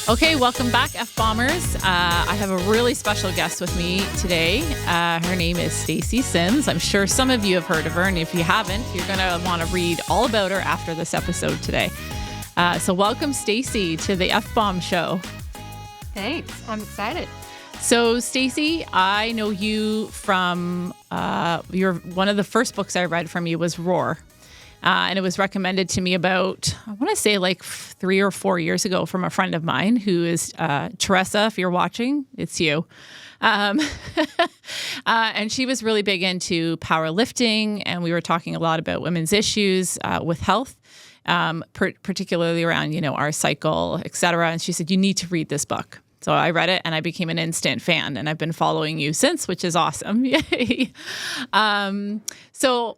Okay, welcome back, F-Bombers. I have a really special guest with me today. Her name is Stacy Sims. I'm sure some of you have heard of her, and if you haven't, you're going to want to read all about her after this episode today. So welcome, Stacy, to the F-Bomb Show. Thanks. I'm excited. So, Stacy, I know you from one of the first books I read from you was Roar. And it was recommended to me about, I want to say like 3 or 4 years ago from a friend of mine who is Teresa. If you're watching, it's you. And she was really big into powerlifting. And we were talking a lot about women's issues with health, particularly around, our cycle, et cetera. And she said, you need to read this book. So I read it and I became an instant fan. And I've been following you since, which is awesome. Yay. So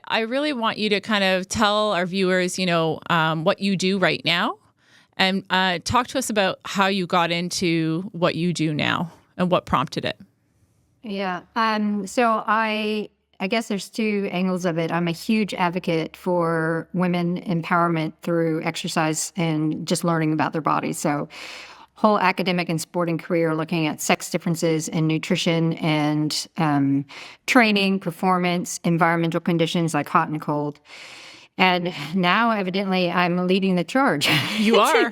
I really want you to kind of tell our viewers, what you do right now and talk to us about how you got into what you do now and what prompted it. Yeah. So I guess there's two angles of it. I'm a huge advocate for women empowerment through exercise and just learning about their bodies. So whole academic and sporting career looking at sex differences in nutrition and training, performance, environmental conditions like hot and cold. And now, evidently, I'm leading the charge. You are.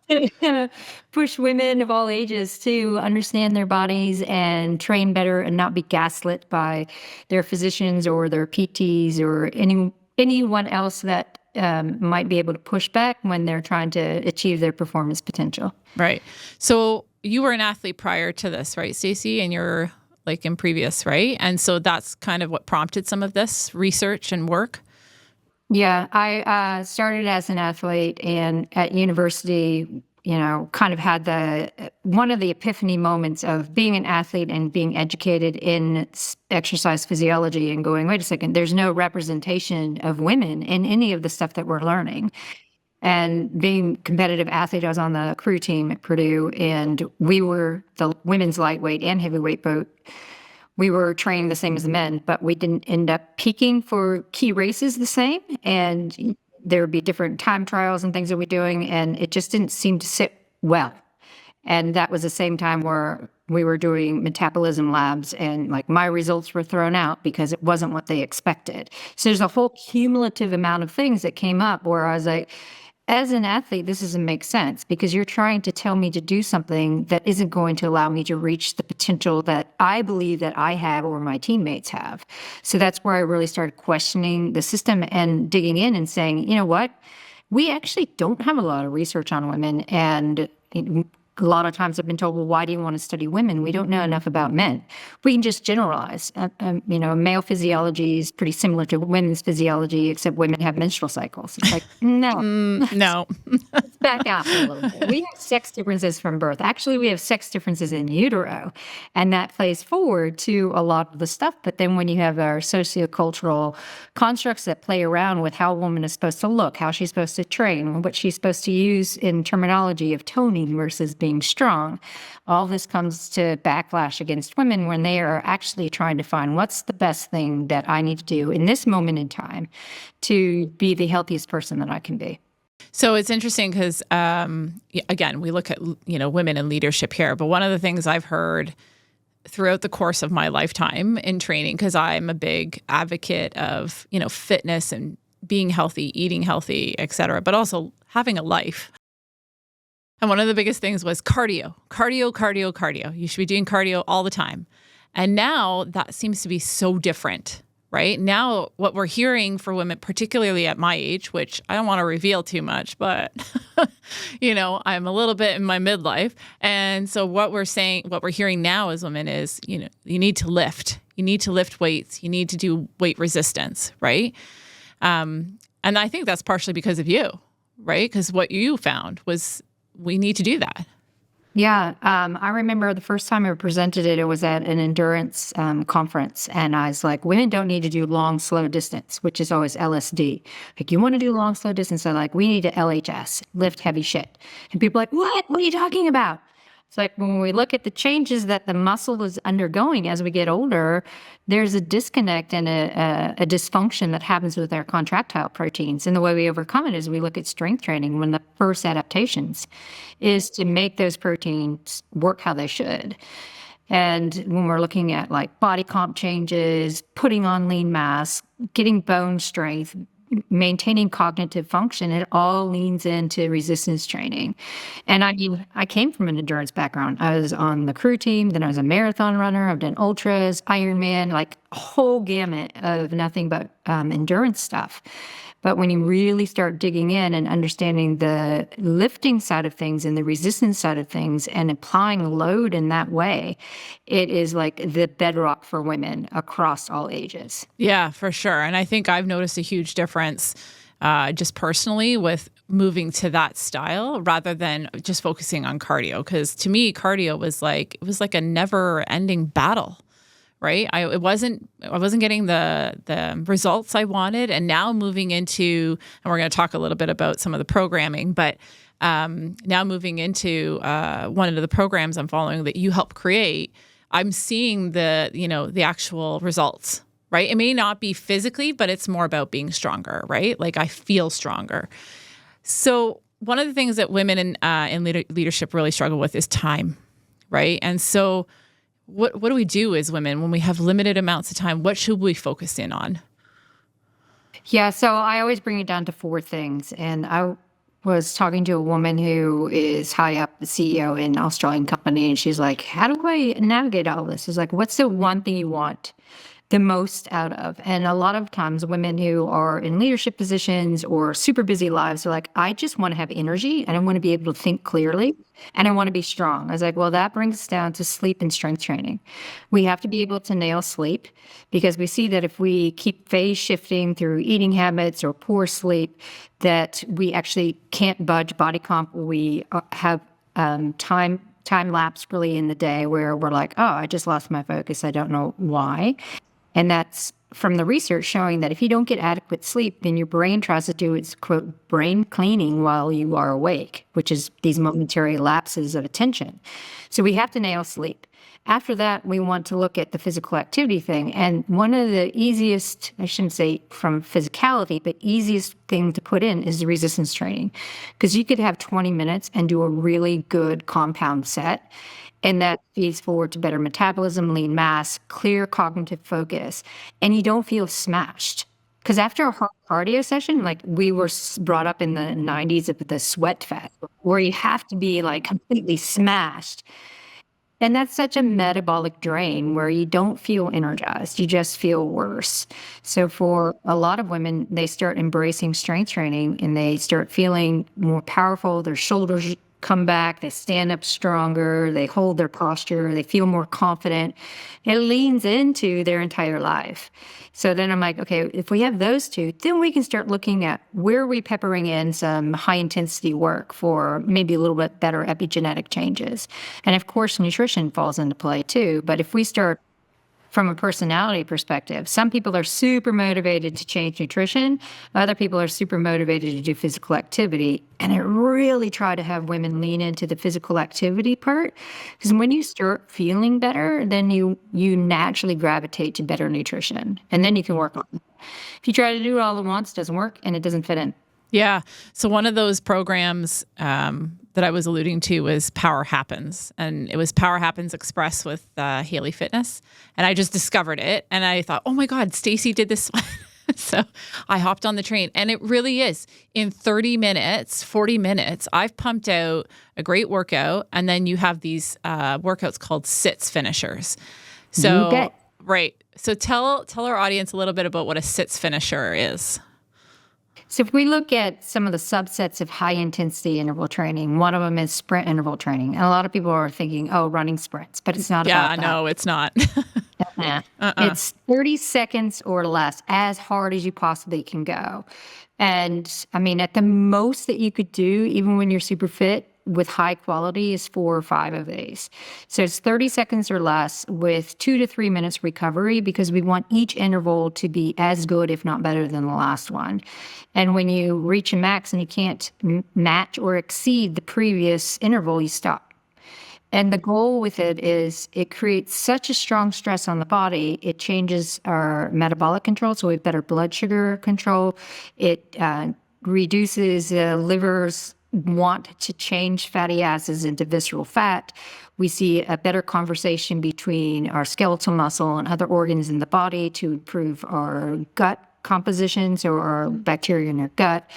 to push women of all ages to understand their bodies and train better and not be gaslit by their physicians or their PTs or anyone else that might be able to push back when they're trying to achieve their performance potential. Right. So you were an athlete prior to this, right, Stacy? And you're like in previous, right? And so that's kind of what prompted some of this research and work. Yeah, I started as an athlete and at university, kind of had one of the epiphany moments of being an athlete and being educated in exercise physiology and going, wait a second, there's no representation of women in any of the stuff that we're learning. And being a competitive athlete, I was on the crew team at Purdue, and we were the women's lightweight and heavyweight boat. We were training the same as the men, but we didn't end up peaking for key races the same. And there would be different time trials and things that we're doing, and it just didn't seem to sit well. And that was the same time where we were doing metabolism labs, and like my results were thrown out because it wasn't what they expected. So there's a whole cumulative amount of things that came up where I was like, as an athlete, this doesn't make sense because you're trying to tell me to do something that isn't going to allow me to reach the potential that I believe that I have or my teammates have. So that's where I really started questioning the system and digging in and saying, you know what? We actually don't have a lot of research on women. And a lot of times I've been told, well, why do you want to study women? We don't know enough about men. We can just generalize. Male physiology is pretty similar to women's physiology, except women have menstrual cycles. It's like, no. No. Let's back out a little bit. We have sex differences from birth. Actually, we have sex differences in utero, and that plays forward to a lot of the stuff. But then when you have our sociocultural constructs that play around with how a woman is supposed to look, how she's supposed to train, what she's supposed to use in terminology of toning versus being strong, all this comes to backlash against women when they are actually trying to find what's the best thing that I need to do in this moment in time to be the healthiest person that I can be. So it's interesting because, again, we look at, women in leadership here, but one of the things I've heard throughout the course of my lifetime in training, because I'm a big advocate of, fitness and being healthy, eating healthy, et cetera, but also having a life. And one of the biggest things was cardio. You should be doing cardio all the time. And now that seems to be so different, right? Now what we're hearing for women, particularly at my age, which I don't want to reveal too much, but, I'm a little bit in my midlife. And so what we're hearing now as women is, you need to lift. You need to lift weights. You need to do weight resistance, right? And I think that's partially because of you, right? Because what you found was we need to do that. Yeah. I remember the first time I presented it was at an endurance conference. And I was like, women don't need to do long, slow distance, which is always LSD. Like, you want to do long, slow distance? I'm like, we need to LHS, lift heavy shit. And people are like, what? What are you talking about? It's like when we look at the changes that the muscle is undergoing as we get older, there's a disconnect and a dysfunction that happens with our contractile proteins. And the way we overcome it is we look at strength training. One of the first adaptations is to make those proteins work how they should. And when we're looking at like body comp changes, putting on lean mass, getting bone strength, maintaining cognitive function, it all leans into resistance training. And I mean, I came from an endurance background. I was on the crew team, then I was a marathon runner. I've done ultras, Ironman, like a whole gamut of nothing but endurance stuff. But when you really start digging in and understanding the lifting side of things and the resistance side of things and applying load in that way, it is like the bedrock for women across all ages. Yeah, for sure. And I think I've noticed a huge difference just personally with moving to that style rather than just focusing on cardio. Because to me, cardio was like, it was like a never ending battle. Right. I wasn't getting the results I wanted. And now moving into, and we're going to talk a little bit about some of the programming, but now moving into one of the programs I'm following that you help create, I'm seeing the actual results. Right. It may not be physically, but it's more about being stronger. Right. Like I feel stronger. So one of the things that women in leadership really struggle with is time. Right. And so what do we do as women when we have limited amounts of time? What should we focus in on? Yeah, so I always bring it down to four things. And I was talking to a woman who is high up, the CEO in an Australian company, and she's like, how do I navigate all this? It's like, what's the one thing you want the most out of? And a lot of times women who are in leadership positions or super busy lives are like, I just want to have energy and I want to be able to think clearly and I want to be strong. I was like, well, that brings us down to sleep and strength training. We have to be able to nail sleep because we see that if we keep phase shifting through eating habits or poor sleep, that we actually can't budge body comp. We have time lapse really in the day where we're like, oh, I just lost my focus. I don't know why. And that's from the research showing that if you don't get adequate sleep, then your brain tries to do its, quote, brain cleaning while you are awake, which is these momentary lapses of attention. So we have to nail sleep. After that, we want to look at the physical activity thing. And one of the easiest, I shouldn't say from physicality, but easiest thing to put in is the resistance training. Because you could have 20 minutes and do a really good compound set. And that feeds forward to better metabolism, lean mass, clear cognitive focus, and you don't feel smashed. Because after a hard cardio session, like we were brought up in the 90s of the sweat fest, where you have to be like completely smashed. And that's such a metabolic drain where you don't feel energized, you just feel worse. So for a lot of women, they start embracing strength training and they start feeling more powerful, their shoulders come back, they stand up stronger, they hold their posture, they feel more confident. It leans into their entire life. So then I'm like, okay, if we have those two, then we can start looking at where are we peppering in some high intensity work for maybe a little bit better epigenetic changes. And of course, nutrition falls into play too. But if we start from a personality perspective, some people are super motivated to change nutrition. Other people are super motivated to do physical activity. And I really try to have women lean into the physical activity part. Because when you start feeling better, then you naturally gravitate to better nutrition. And then you can work on it. If you try to do it all at once, it doesn't work and it doesn't fit in. Yeah. So one of those programs that I was alluding to was Power Happens. And it was Power Happens Express with Haley Fitness. And I just discovered it. And I thought, oh my God, Stacy did this one. So I hopped on the train. And it really is. In 30 minutes, 40 minutes, I've pumped out a great workout. And then you have these workouts called sits finishers. So, You bet. right. So tell our audience a little bit about what a sits finisher is. So if we look at some of the subsets of high intensity interval training, one of them is sprint interval training. And a lot of people are thinking, oh, running sprints, but it's not about that. Yeah, no, it's not. Yeah. It's 30 seconds or less, as hard as you possibly can go. And I mean, at the most that you could do, even when you're super fit, with high quality is 4 or 5 of these. So it's 30 seconds or less with 2 to 3 minutes recovery because we want each interval to be as good, if not better than the last one. And when you reach a max and you can't match or exceed the previous interval, you stop. And the goal with it is it creates such a strong stress on the body. It changes our metabolic control, so we have better blood sugar control. It reduces liver's want to change fatty acids into visceral fat. We see a better conversation between our skeletal muscle and other organs in the body to improve our gut composition, so our bacteria in our gut.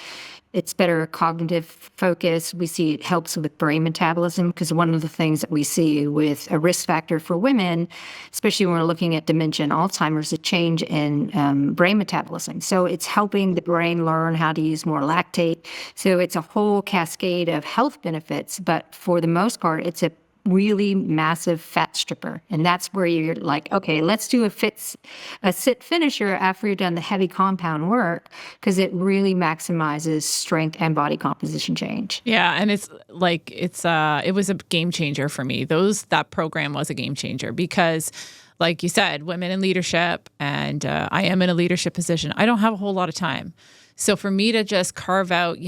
It's better cognitive focus. We see it helps with brain metabolism, because one of the things that we see with a risk factor for women, especially when we're looking at dementia and Alzheimer's, a change in brain metabolism. So it's helping the brain learn how to use more lactate. So it's a whole cascade of health benefits, but for the most part, it's a really massive fat stripper. And that's where you're like, okay, let's do a sit finisher after you've done the heavy compound work, because it really maximizes strength and body composition change. Yeah, and it's like it was a game changer for me. That program was a game changer because, like you said, women in leadership, and I am in a leadership position. I don't have a whole lot of time. So for me to just carve out,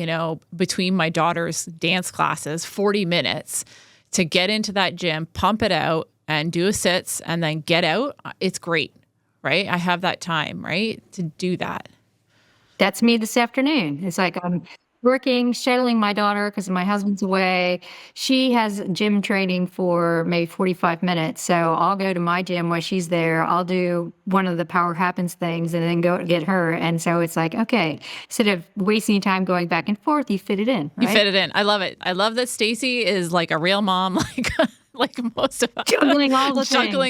between my daughter's dance classes, 40 minutes to get into that gym, pump it out, and do a sits, and then get out, it's great, right? I have that time, right, to do that. That's me this afternoon. It's like I'm working, shuttling my daughter because my husband's away. She has gym training for maybe 45 minutes. So I'll go to my gym while she's there. I'll do one of the Power Happens things and then go to get her. And so it's like, okay, instead of wasting time going back and forth, you fit it in. Right? You fit it in. I love it. I love that Stacy is like a real mom, like most of us. Juggling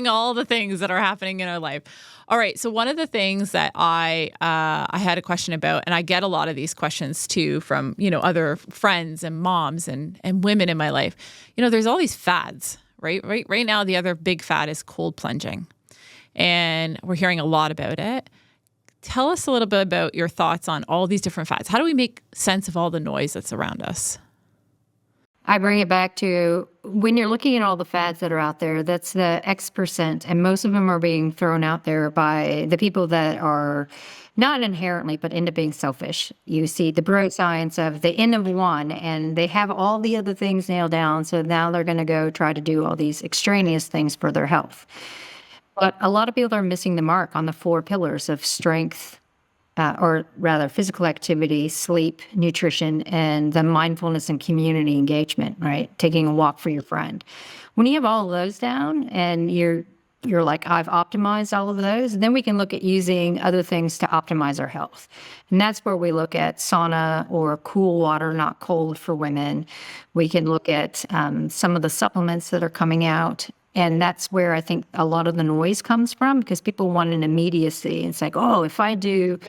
all the things that are happening in our life. All right. So one of the things that I had a question about, and I get a lot of these questions too from, other friends and moms and women in my life. There's all these fads, right? Right now, the other big fad is cold plunging. And we're hearing a lot about it. Tell us a little bit about your thoughts on all these different fads. How do we make sense of all the noise that's around us? I bring it back to when you're looking at all the fads that are out there, that's the X%, and most of them are being thrown out there by the people that are not inherently, but into being selfish. You see the bro science of the N of one, and they have all the other things nailed down, so now they're going to go try to do all these extraneous things for their health. But a lot of people are missing the mark on the 4 pillars of strength, or rather physical activity, sleep, nutrition, and the mindfulness and community engagement, right? Taking a walk for your friend. When you have all of those down and you're like, I've optimized all of those, then we can look at using other things to optimize our health. And that's where we look at sauna or cool water, not cold, for women. We can look at some of the supplements that are coming out. And that's where I think a lot of the noise comes from, because people want an immediacy. It's like, oh, if I do,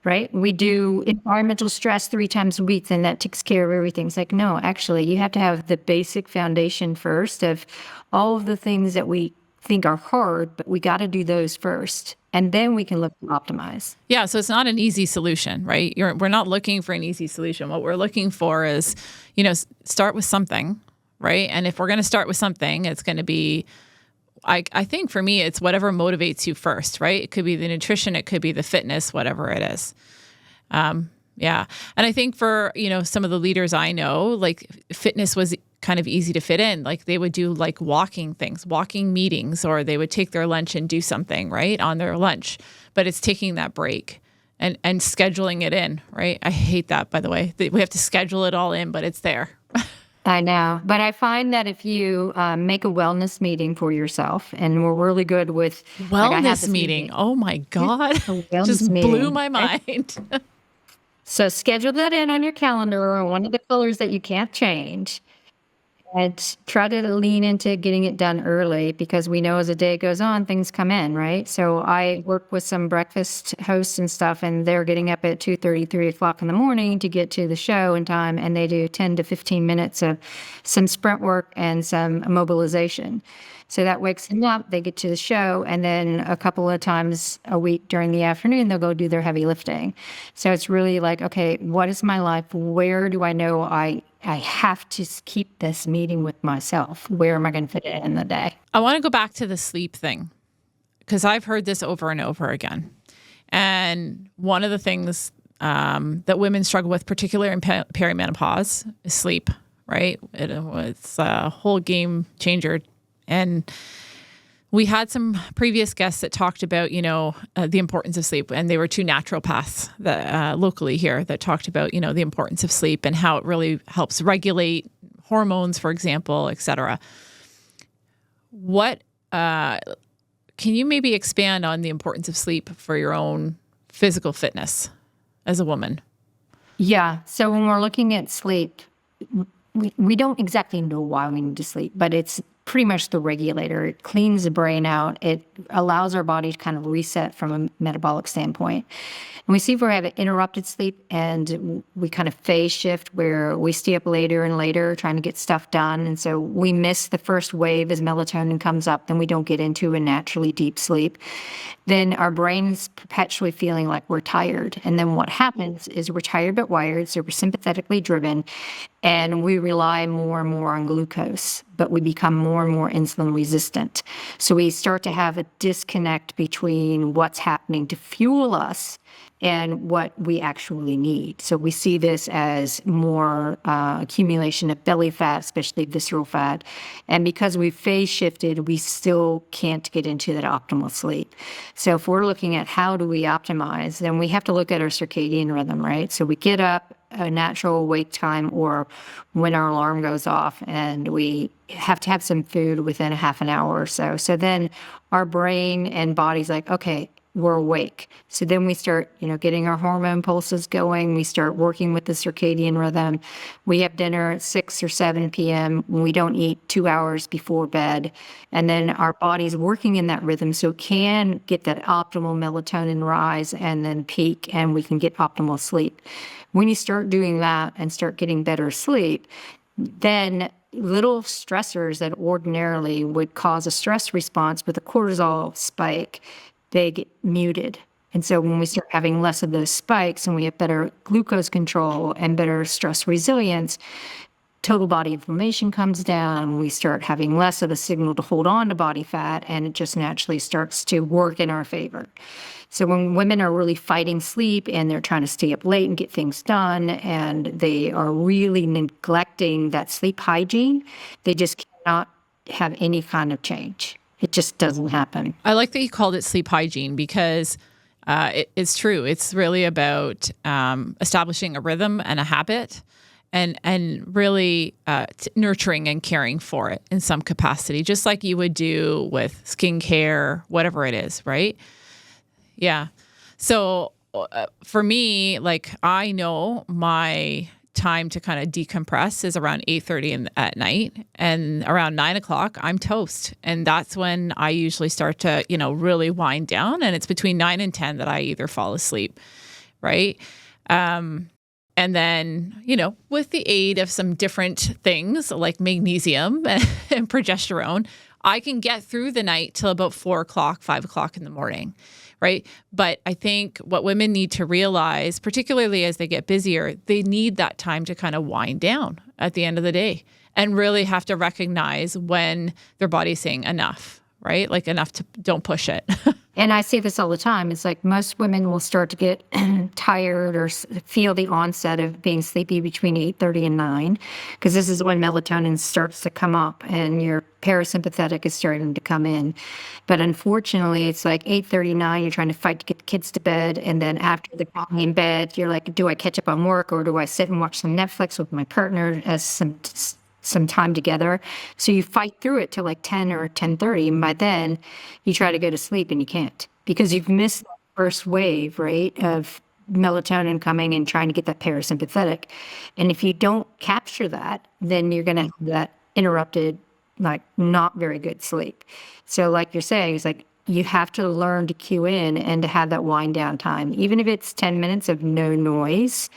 right, we do environmental stress 3 times a week, then that takes care of everything. It's like, no, actually, you have to have the basic foundation first of all of the things that we think are hard, but we got to do those first. And then we can look to optimize. Yeah, so it's not an easy solution, right? We're not looking for an easy solution. What we're looking for is, start with something, right? And if we're going to start with something, it's going to be, I think for me, it's whatever motivates you first, right? It could be the nutrition, it could be the fitness, whatever it is. Yeah. And I think for, some of the leaders I know, like fitness was kind of easy to fit in. Like they would do like walking meetings, or they would take their lunch and do something, right, on their lunch. But it's taking that break and scheduling it in, right? I hate that, by the way. We have to schedule it all in, but it's there. I know. But I find that if you make a wellness meeting for yourself, and we're really good with wellness meeting. Oh my God. Just blew my mind. So schedule that in on your calendar, or one of the colors that you can't change. And try to lean into getting it done early, because we know as the day goes on, things come in, right? So I work with some breakfast hosts and stuff, and they're getting up at 2:30, 3 o'clock in the morning to get to the show in time, and they do 10 to 15 minutes of some sprint work and some mobilization. So that wakes them up, they get to the show, and then a couple of times a week during the afternoon, they'll go do their heavy lifting. So it's really like, okay, what is my life? Where do I know I have to keep this meeting with myself? Where am I going to fit it in the day? I want to go back to the sleep thing, because I've heard this over and over again. And one of the things that women struggle with, particularly in perimenopause, is sleep, right? It's a whole game changer. And we had some previous guests that talked about, the importance of sleep, and they were two naturopaths that locally here that talked about, the importance of sleep and how it really helps regulate hormones, for example, et cetera. What can you maybe expand on the importance of sleep for your own physical fitness as a woman? Yeah. So when we're looking at sleep, we don't exactly know why we need to sleep, but it's pretty much the regulator. It cleans the brain out. It allows our body to kind of reset from a metabolic standpoint. And we see if we have interrupted sleep and we kind of phase shift where we stay up later and later trying to get stuff done. And so we miss the first wave as melatonin comes up, then we don't get into a naturally deep sleep. Then our brain's perpetually feeling like we're tired. And then what happens is we're tired but wired, so we're sympathetically driven, and we rely more and more on glucose, but we become more and more insulin resistant. So we start to have a disconnect between what's happening to fuel us and what we actually need. So we see this as more accumulation of belly fat, especially visceral fat. And because we've phase shifted, we still can't get into that optimal sleep. So if we're looking at how do we optimize, then we have to look at our circadian rhythm, right? So we get up a natural wake time or when our alarm goes off, and we have to have some food within a half an hour or so. So then our brain and body's like, okay, we're awake. So then we start, getting our hormone pulses going. We start working with the circadian rhythm. We have dinner at 6 or 7 p.m. We don't eat 2 hours before bed. And then our body's working in that rhythm so it can get that optimal melatonin rise and then peak, and we can get optimal sleep. When you start doing that and start getting better sleep, then little stressors that ordinarily would cause a stress response with a cortisol spike, they get muted. And so when we start having less of those spikes and we have better glucose control and better stress resilience, total body inflammation comes down. We start having less of a signal to hold on to body fat, and it just naturally starts to work in our favor. So when women are really fighting sleep and they're trying to stay up late and get things done, and they are really neglecting that sleep hygiene, they just cannot have any kind of change. It just doesn't happen. I like that you called it sleep hygiene because it's true. It's really about establishing a rhythm and a habit and really nurturing and caring for it in some capacity, just like you would do with skincare, whatever it is, right? Yeah. So for me, I know my time to kind of decompress is around 8:30 at night, and around 9 o'clock I'm toast, and that's when I usually start to really wind down, and it's between 9 and 10 that I either fall asleep, right? And then with the aid of some different things like magnesium and progesterone, I can get through the night till about 4 o'clock, 5 o'clock in the morning. Right. But I think what women need to realize, particularly as they get busier, they need that time to kind of wind down at the end of the day and really have to recognize when their body's saying enough, right? Like enough to don't push it. And I see this all the time. It's like most women will start to get tired or feel the onset of being sleepy between 8:30 and 9, because this is when melatonin starts to come up and your parasympathetic is starting to come in. But unfortunately, it's like 8:39, you're trying to fight to get the kids to bed. And then after they're falling in bed, you're like, do I catch up on work or do I sit and watch some Netflix with my partner as some time together? So you fight through it till like 10 or 10:30, and by then you try to go to sleep and you can't because you've missed the first wave, right, of melatonin coming and trying to get that parasympathetic. And if you don't capture that, then you're going to have that interrupted, like not very good sleep. So like you're saying, it's like you have to learn to cue in and to have that wind down time, even if it's 10 minutes of no noise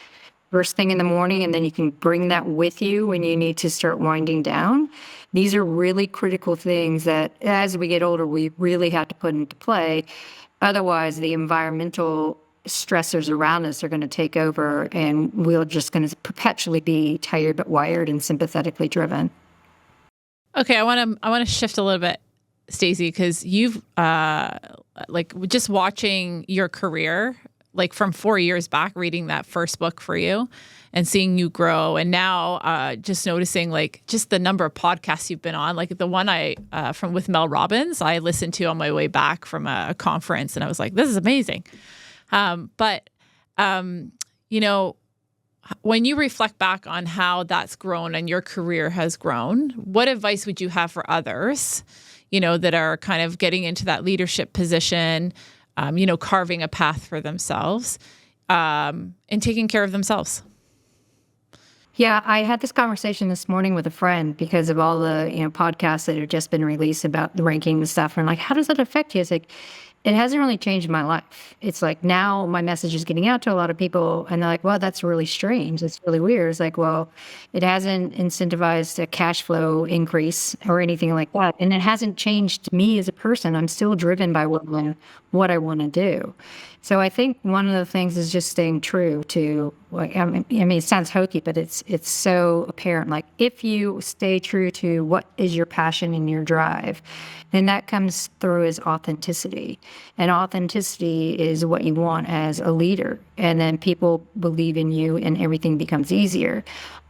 first thing in the morning, and then you can bring that with you when you need to start winding down. These are really critical things that as we get older, we really have to put into play. Otherwise, the environmental stressors around us are going to take over, and we're just going to perpetually be tired but wired and sympathetically driven. Okay, I want to shift a little bit, Stacy, because you've just watching your career, like from 4 years back, reading that first book for you and seeing you grow. And now just noticing like just the number of podcasts you've been on, like the one with Mel Robbins, I listened to on my way back from a conference, and I was like, this is amazing. But when you reflect back on how that's grown and your career has grown, what advice would you have for others, that are kind of getting into that leadership position, carving a path for themselves, and taking care of themselves? Yeah, I had this conversation this morning with a friend because of all the podcasts that have just been released about the ranking and stuff. And like, how does that affect you? It's like, it hasn't really changed my life. It's like now my message is getting out to a lot of people, and they're like, well, that's really strange. It's really weird. It's like, well, it hasn't incentivized a cash flow increase or anything like that. And it hasn't changed me as a person. I'm still driven by what I want to do. So I think one of the things is just staying true to, like, I mean, it sounds hokey, but it's so apparent. Like, if you stay true to what is your passion and your drive, then that comes through as authenticity. And authenticity is what you want as a leader. And then people believe in you and everything becomes easier.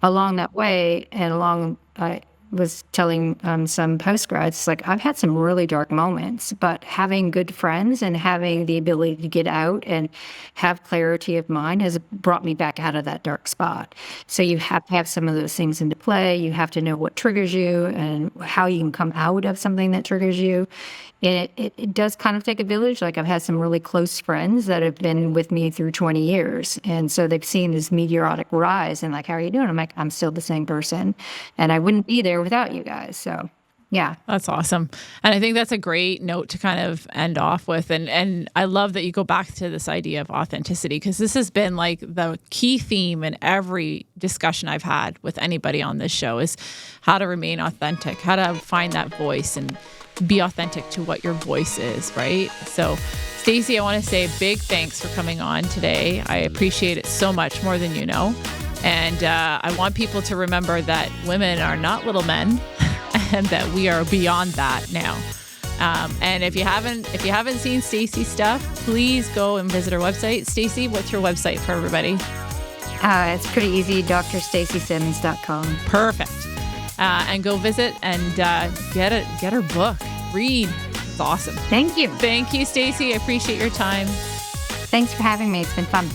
Along that way, I was telling some postgrads, like, I've had some really dark moments, but having good friends and having the ability to get out and have clarity of mind has brought me back out of that dark spot. So you have to have some of those things into play. You have to know what triggers you and how you can come out of something that triggers you. And it does kind of take a village. Like, I've had some really close friends that have been with me through 20 years. And so they've seen this meteoric rise and like, how are you doing? I'm like, I'm still the same person. And I wouldn't be there without you guys. So, yeah. That's awesome. And I think that's a great note to kind of end off with. And I love that you go back to this idea of authenticity, because this has been like the key theme in every discussion I've had with anybody on this show is how to remain authentic, how to find that voice and be authentic to what your voice is, right? So, Stacy, I want to say a big thanks for coming on today. I appreciate it so much, more than you know. And I want people to remember that women are not little men and that we are beyond that now. And if you haven't seen Stacy's stuff, please go and visit her website. Stacy, what's your website for everybody? It's pretty easy, drstacysims.com. Perfect. And go visit and get her book. Read. It's awesome. Thank you. Thank you, Stacy. I appreciate your time. Thanks for having me. It's been fun.